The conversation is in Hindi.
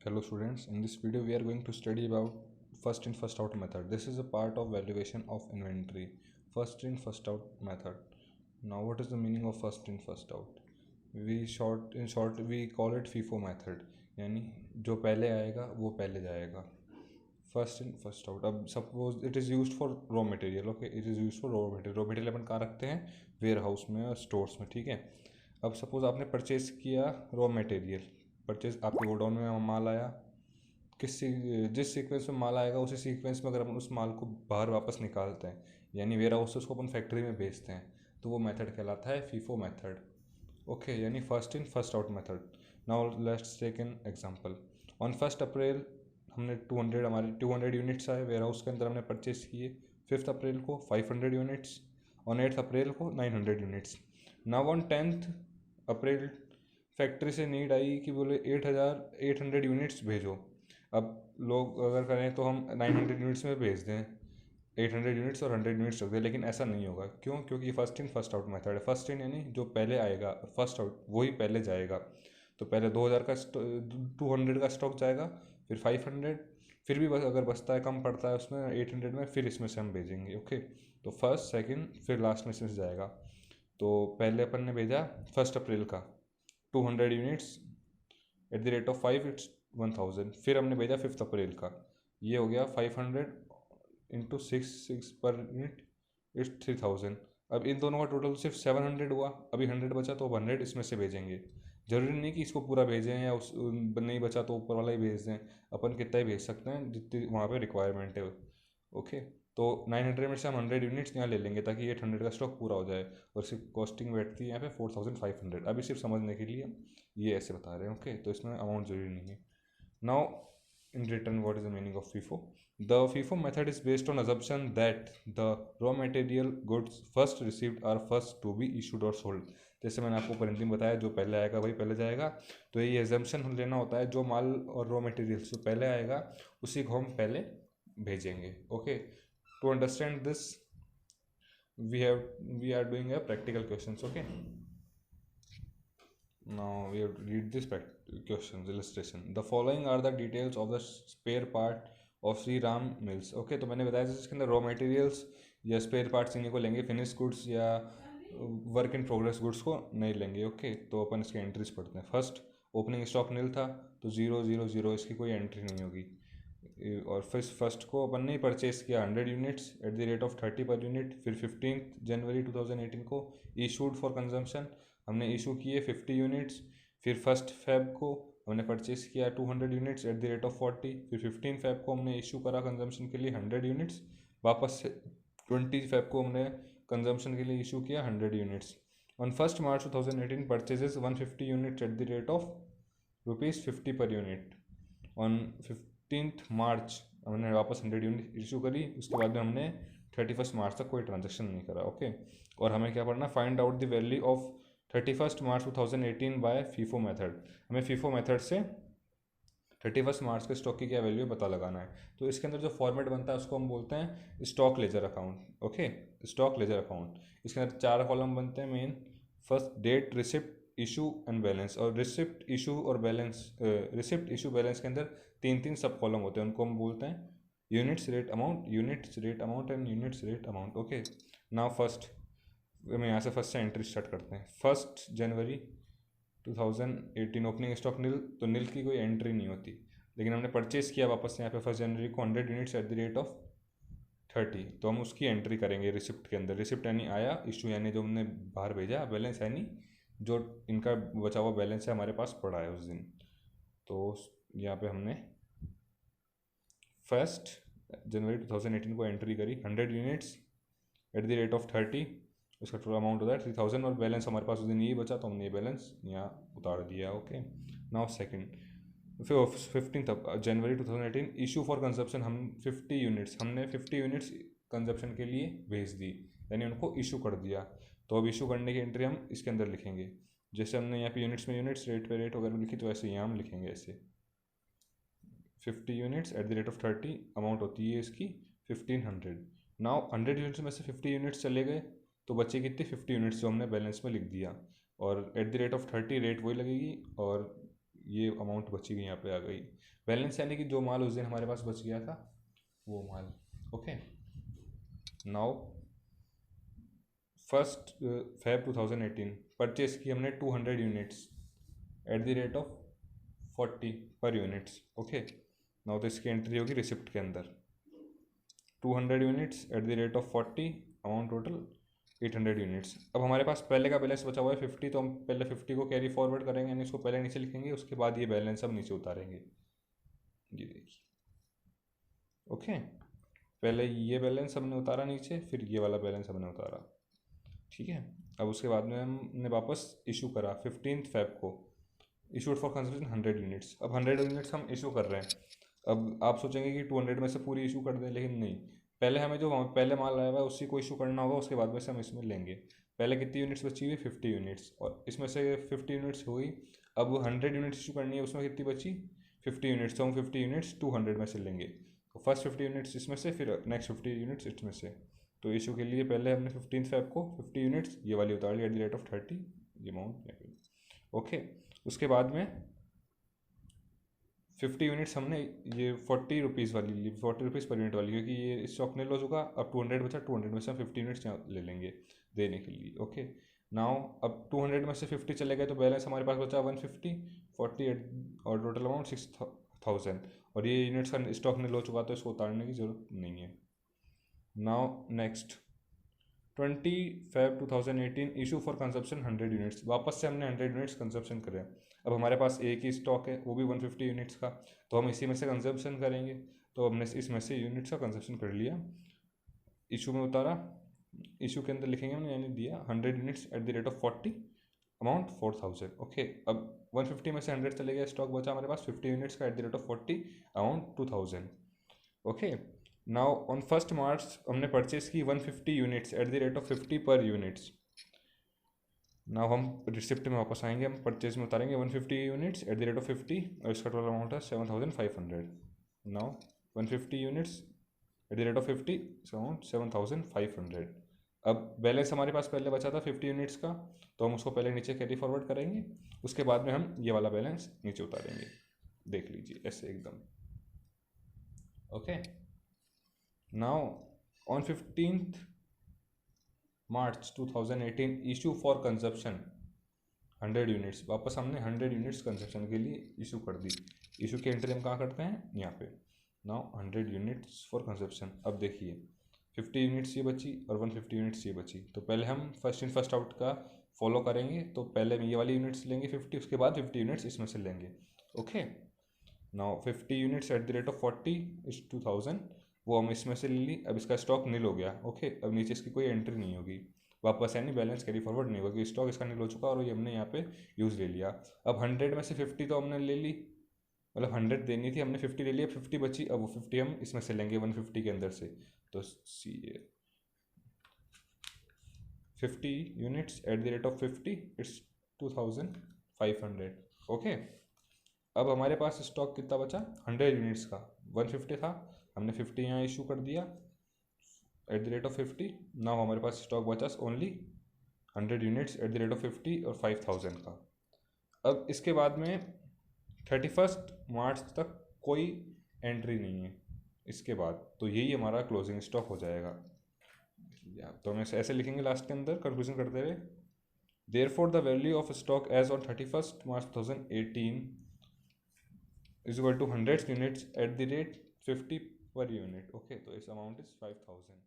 Hello students, in this video we are going to study about first in first out method. This is a part of valuation of inventory. First in first out method. Now what is the meaning of first in first out? In short we call it FIFO method. यानी जो पहले आएगा वो पहले जाएगा. First in first out. अब suppose it is use for raw material. Okay, it is use for raw material. Raw material अपन कहाँ रखते हैं? वेयर हाउस में और स्टोर्स में. ठीक है. अब सपोज आपने परचेज किया रॉ मटेरियल. परचेज आपके गोडाउन में माल आया. जिस सीक्वेंस में माल आएगा उसी सीक्वेंस में अगर अपन उस माल को बाहर वापस निकालते हैं, यानी वेयर हाउस से उसको अपन फैक्ट्री में बेचते हैं, तो वो मेथड कहलाता है फीफो मेथड. ओके, यानी first in first out method. Now let's take an example. On 1 April हमने 200 यूनिट्स आए वेयर हाउस के अंदर, हमने परचेज किए. 5 अप्रैल को 500 यूनिट्स. ऑन 8 अप्रैल को 900 units. Now on 10 April factory से नीड आई कि बोले 800 यूनिट्स भेजो. अब लोग अगर करें तो हम 900 यूनिट्स में भेज दें, 800 यूनिट्स और 100 यूनिट्स रख दें, लेकिन ऐसा नहीं होगा. क्यों? क्योंकि first in first out method है. फर्स्ट इन यानी जो पहले आएगा, फर्स्ट आउट वही पहले जाएगा. तो पहले 2000 का 200 का स्टॉक जाएगा, फिर 500, फिर भी अगर बचता है, कम पड़ता है उसमें 800 में, फिर इसमें से हम भेजेंगे. ओके, तो फर्स्ट सेकंड फिर लास्ट में से जाएगा. तो पहले अपन ने भेजा 1 अप्रैल का 200 units at the rate of 5, it's 1000. फिर हमने भेजा 5 अप्रैल का, ये हो गया 500 इंटू 6 पर यूनिट, इट्स 3000. अब इन दोनों का टोटल सिर्फ 700 हुआ. अभी 100 बचा तो अब 100 इसमें से भेजेंगे. ज़रूरी नहीं कि इसको पूरा भेजें या उस नहीं बचा तो ऊपर वाला ही भेज दें. अपन कितना ही भेज सकते हैं जितनी वहाँ पे रिक्वायरमेंट है. ओके, तो 900 में से हम 100 यूनिट्स यहाँ ले लेंगे ताकि 800 का स्टॉक पूरा हो जाए. और सिर्फ कॉस्टिंग बैठती है यहाँ पे 4500. अभी सिर्फ समझने के लिए ये ऐसे बता रहे हैं. ओके, तो इसमें अमाउंट जरूरी नहीं है. Now, in return, what is the meaning of FIFO? The FIFO method is based on assumption that the raw material goods first received are first to be issued or sold. जैसे मैंने आपको परिंदी में बताया, जो पहले आएगा वही पहले जाएगा. तो ये एजम्पशन लेना होता है, जो माल और रॉ मटेरियल जो पहले आएगा उसी को हम पहले भेजेंगे. Okay, to understand this we are doing a practical questions. Okay, now we have to read this questions illustration. The following are the details of the spare part of Sri Ram Mills. Okay, तो मैंने बताया इसके अंदर रॉ मटेरियल्स या स्पेयर पार्ट्स इन्हीं को लेंगे, फिनिश गुड्स या वर्क इन प्रोग्रेस गुड्स को नहीं लेंगे. ओके, तो अपन इसके एंट्रीज पढ़ते हैं. फर्स्ट, ओपनिंग स्टॉक नील था तो 000 इसकी कोई एंट्री नहीं होगी. और फिर फर्स्ट को अपन ने परचेस किया 100 units at the rate of 30 per unit. फिर 15 जनवरी 2018 को इशूड फॉर कंजम्पशन हमने इशू किए 50 यूनिट्स. फिर 1 फेब को हमने परचेस किया 200 units at the rate of 40. फिर 15 फेब को हमने इशू करा कंजम्पशन के लिए 100 यूनिट्स. वापस से 20 फेब को हमने कंजम्पशन के लिए इशू किया 100 units. On 1 March 2018 purchases 150 units at the rate of ₹50 per unit. On 15 मार्च हमने वापस 100 यूनिट इशू करी. उसके बाद में हमने 31 मार्च तक कोई ट्रांजेक्शन नहीं करा. ओके, और हमें क्या पढ़ना? Find out the value of 31 March 2018 by FIFO method. हमें फीफो मेथड से 31 मार्च के स्टॉक की क्या वैल्यू पता लगाना है. तो इसके अंदर जो फॉर्मेट बनता है उसको हम बोलते हैं stock ledger account. Okay, stock ledger account. इसके अंदर 4 कॉलम बनते हैं main. First, date, receipt, issue and balance. और रिसिप्ट, इशू और बैलेंस, रिसिप्ट, इशू, बैलेंस के अंदर 3 सब कॉलम होते हैं. उनको हम बोलते हैं units, rate, amount, units, rate, amount and units, rate, amount. Okay, now first हम यहाँ से फर्स्ट से एंट्री स्टार्ट करते हैं. 1 जनवरी 2018 ओपनिंग स्टॉक नील, तो नील की कोई एंट्री नहीं होती. लेकिन हमने परचेस किया वापस से यहाँ पे 1 जनवरी को 100 units at the rate of 30, तो हम उसकी एंट्री करेंगे रिसिप्ट के अंदर. रिसिप्ट यानी आया, इशू यानी जो हमने बाहर भेजा, बैलेंस यानी जो इनका बचा हुआ बैलेंस है हमारे पास पड़ा है उस दिन. तो यहाँ पे हमने 1 जनवरी 2018 को एंट्री करी 100 units at the rate of 30. उसका टोटल अमाउंट होता है 3000 और बैलेंस हमारे पास उस दिन यही बचा, तो हमने ये बैलेंस यहाँ उतार दिया. ओके, नाउ सेकंड, फिर 15 जनवरी 2018 इशू फॉर कंजप्शन. हम 50 यूनिट्स हमने 50 यूनिट्स कंजप्शन के लिए भेज दी, यानी उनको इशू कर दिया. तो अब इशू करने की एंट्री हम इसके अंदर लिखेंगे. जैसे हमने यहाँ पे यूनिट्स में यूनिट्स, रेट पे रेट वगैरह लिखी, तो ऐसे यहाँ हम लिखेंगे ऐसे 50 units at the rate of 30. Amount होती है इसकी 1500. नाउ 100 यूनिट्स में से 50 यूनिट्स चले गए, तो बचे कितने? 50 यूनिट्स जो हमने बैलेंस में लिख दिया. और at the rate of 30 rate वही लगेगी और ये अमाउंट बची गई यहाँ पे आ गई। बैलेंस यानी कि जो माल उस दिन हमारे पास बच गया था वो माल। ओके, नाउ 1 Feb 2018 परचेस की हमने 200 units at the rate of 40 पर यूनिट्स। ओके, नाउ तो इसकी एंट्री होगी रिसिप्ट के अंदर। 200 units at the rate of 40, amount total 800 units. अब हमारे पास पहले का बैलेंस बचा हुआ है 50, तो हम पहले 50 को कैरी फॉरवर्ड करेंगे, यानी इसको पहले नीचे लिखेंगे, उसके बाद ये बैलेंस हम नीचे उतारेंगे। ये देखिए, ओके, पहले ये बैलेंस हमने उतारा नीचे, फिर ये वाला बैलेंस हमने उतारा। ठीक है, अब उसके बाद में हमने वापस इशू करा 15 Feb को, इशूड फॉर कंजम्पशन 100 यूनिट्स। अब 100 यूनिट्स हम इशू कर रहे हैं। अब आप सोचेंगे कि 200 में से पूरी इशू कर दें, लेकिन नहीं, पहले हमें जो पहले माल आया हुआ है उसी को इशू करना होगा, उसके बाद में से हम इसमें लेंगे। पहले कितनी यूनिट्स बची हुई, 50 यूनिट्स, और इसमें से 50 यूनिट्स हुई। अब 100 यूनिट्स इशू करनी है, उसमें कितनी बची, 50 यूनिट्स, तो हम 50 यूनिट्स 200 में से लेंगे। तो फर्स्ट 50 यूनिट्स इसमें से, फिर नेक्स्ट 50 यूनिट्स इसमें से। तो इशू के लिए पहले हमने 15 Feb को 50 यूनिट्स ये वाली उतार ली एट द रेट ऑफ 30, ये अमाउंट। ओके, उसके बाद में 50 यूनिट्स हमने ये 40 रुपीज़ वाली ली, 40 रुपीज़ पर यूनिट वाली, क्योंकि ये स्टॉक नहीं लॉस होगा। अब 200 बचा, 200 में से हम 50 यूनिट्स यहाँ ले लेंगे देने के लिए। ओके, नाउ अब 200 में से 50 चले गए, तो बैलेंस हमारे पास बचा 150, 40 और टोटल अमाउंट 6000। और ये यूनिट्स का स्टॉक नहीं हो चुका, तो इसको उतारने की ज़रूरत नहीं है। Now next 20 Feb 2018 issue for consumption 100 units. वापस से हमने 100 यूनिट्स कंजप्शन करें। अब हमारे पास एक ही स्टॉक है, वो भी 150 यूनिट्स का, तो हम इसी में से कंजप्शन करेंगे। तो हमने इसमें से यूनिट्स का कंजप्शन कर लिया, इशू में उतारा, इशू के अंदर लिखेंगे हमने, यानी दिया 100 units at the rate of 40, amount 4000। Okay, अब 150 में से 100 चले गए, स्टॉक बचा हमारे पास 50 यूनिट्स का at the rate of 40, amount 2000। Okay, now on 1 March हमने परचेस की 150 units at the rate of 50 पर यूनिट्स। नाउ हम रिसिप्ट में वापस आएंगे, हम परचेज में उतारेंगे 150 units at the rate of 50, और इसका टोटल अमाउंट है 7500। Now 150 units at the rate of 50, amount 7500। अब बैलेंस हमारे पास पहले बचा था 50 यूनिट्स का, तो हम उसको पहले नीचे कैरी फॉरवर्ड करेंगे, उसके बाद में हम ये वाला बैलेंस नीचे उतारेंगे। देख लीजिए ऐसे एकदम। Okay, now on 15 March 2018 issue for consumption 100 units. वापस हमने 100 यूनिट्स कंजप्शन के लिए इशू कर दी। इशू की एंट्री हम कहाँ करते हैं, यहाँ पे। Now 100 units for consumption. अब देखिए 50 यूनिट्स ये बची और 150 यूनिट्स ये बची, तो पहले हम फर्स्ट इन फर्स्ट आउट का फॉलो करेंगे। तो पहले ये वाली यूनिट्स लेंगे 50, उसके बाद 50 यूनिट्स इसमें से लेंगे। Okay, now 50 units at the rate of 40 is 2000, वो हम इसमें से ले ली। अब इसका स्टॉक नील हो गया। ओके, अब नीचे इसकी कोई एंट्री नहीं होगी वापस, यानी बैलेंस कैरी फॉरवर्ड नहीं होगा, क्योंकि स्टॉक इसका नील हो चुका और ये हमने यहाँ पे यूज़ ले लिया। अब 100 में से 50 तो हमने ले ली, मतलब 100 देनी थी, हमने 50 ले लिया, 50 बची। अब वो 50 हम इसमें से लेंगे 150 के अंदर से। तो सी 50 units at the rate of 50 it's 2500। Okay, अब हमारे पास स्टॉक कितना बचा, 100 यूनिट्स का, 150 था, हमने 50 यहाँ इशू कर दिया at the rate of 50। Now हमारे पास स्टॉक बचा only 100 units at the rate of 50 और 5000 का। अब इसके बाद में 31 March तक कोई एंट्री नहीं है इसके बाद, तो यही हमारा क्लोजिंग स्टॉक हो जाएगा। तो हम ऐसे लिखेंगे लास्ट के अंदर कंक्लूजन करते हुए, therefore the value of stock as on 31 March 2018 is equal to 100 units at the rate 50 per unit. Okay, तो इस अमाउंट इज 5000।